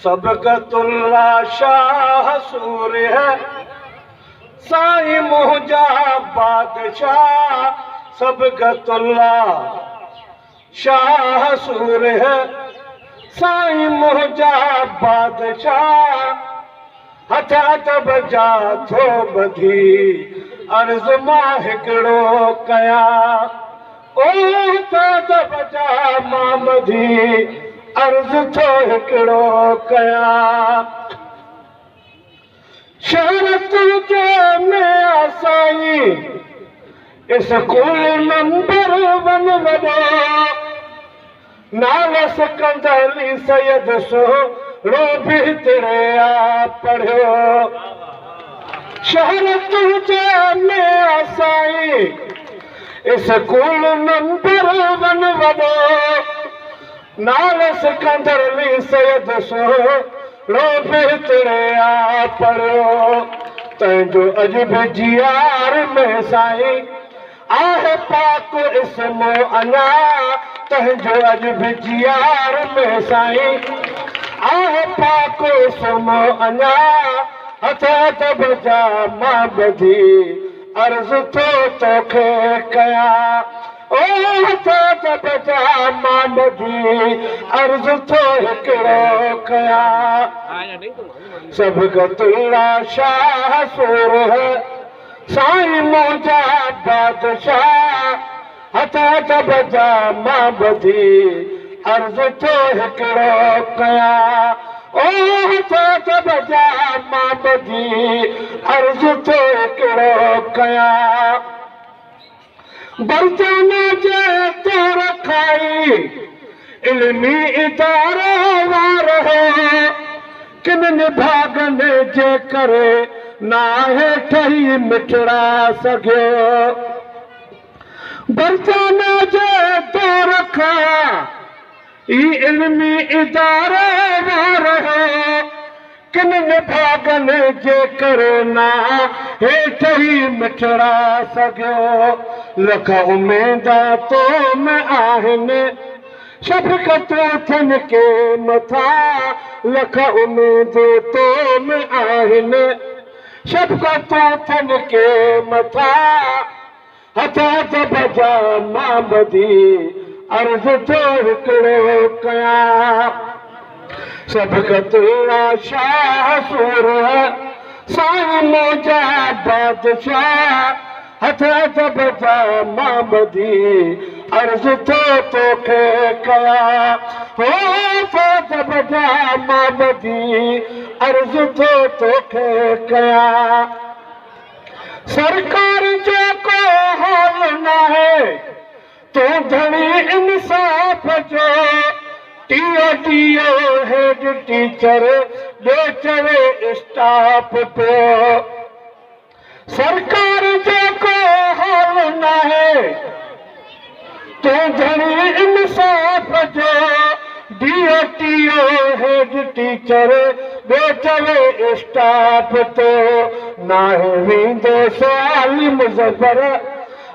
सबकतुल्ला शाह सूर है साईं मुंहिंजा बादशाह। सबकतुल्ला शाह सूर है साईं मुंहिंजा बादशाह। हथ हथ बजा थो ॿधी अर्ज़ मां हिकिड़ो कयां। ओ हथ हथ बजा मां ॿधी अर्ज़ थो हिकिड़ो कयां। शहर तुंहिंजे में साईं स्कूल नंबर वन वॾो नालो सिकंदर सैयद सोहरो भितरिया पढ़ियो। शहर तुंहिंजे में साईं स्कूल नंबर वन वॾो नालो सिकंदर सैयद सोहरो भितरिया पढ़ियो। तुंहिंजो अॼु बि जियार में साईं आहे पाक इस्मो अञा। तुंहिंजो अॼु बि जियार में साईं आहे पाक इस्मो अञा। हथ हथ बजा मां ॿधी अर्ज़ थो तोखे कयां। ओ हथ हथ बजा मां ॿधी अर्ज़ थो हिकिड़ो कयां। सबकतुल्ला शाह सूर है साईं मुंहिंजा बादशाह। हथ हथ बजा मां ॿधी अर्ज़ थो हिकिड़ो कयां। ओ हथ हथ बजा मां ॿधी अर्ज़ थो हिकिड़ो कयां। बरताना जे तौर खाई इल्मी इदारो वार है किन भागनि जे करे नाहे ठही मिठड़ा सघियो। बरताना जे तौर खां इल्मी इदारो वार है किन भागनि जे करे नाहे ठही मिठड़ा सघियो। लख उमेदा तो में आहिनि शफ़क़तूं थियनि के मथां। लख उमेद तो में आहिनि शफ़क़तूं थियनि के मथां। हथ हथ बजा मां ॿधी अर्ज़ थो हिकिड़ो कयां। सबकतुल्ला शाह सूर है साईं मुंहिंजा बादशाह। हथ हथ बजा मां ॿधी अर्ज़ थो तोखे कयां। हो हथ हथ बजा मां ॿधी अर्ज़ थो तोखे कयां। सरकार जो को हाल नाहे तो धणी इंसाफ़ जो। टीओ टीओ हेड टीचर ॿियो चवे स्टाफ पियो। सरकार जो को हाल नाहे तो धणी इंसाफ़ जो। टीओ टीओ हेड टीचर ॿियो चवे स्टाफ तो। नाहे वेंदो सवाली मुज़फ़र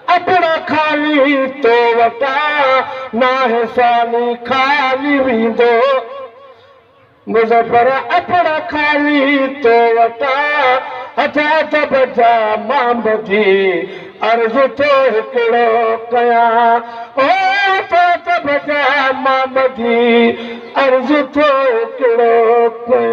अपना खाली तो वटां। नाहे साली खाली वेंदो मुज़फ़र अपना खाली तो वटां। हथ हथ बजा मां ॿधी अर्ज़ थो हिकिड़ो कयां। ओ हथ हथ बजा मां ॿधी अर्ज़ थो हिकिड़ो कयां।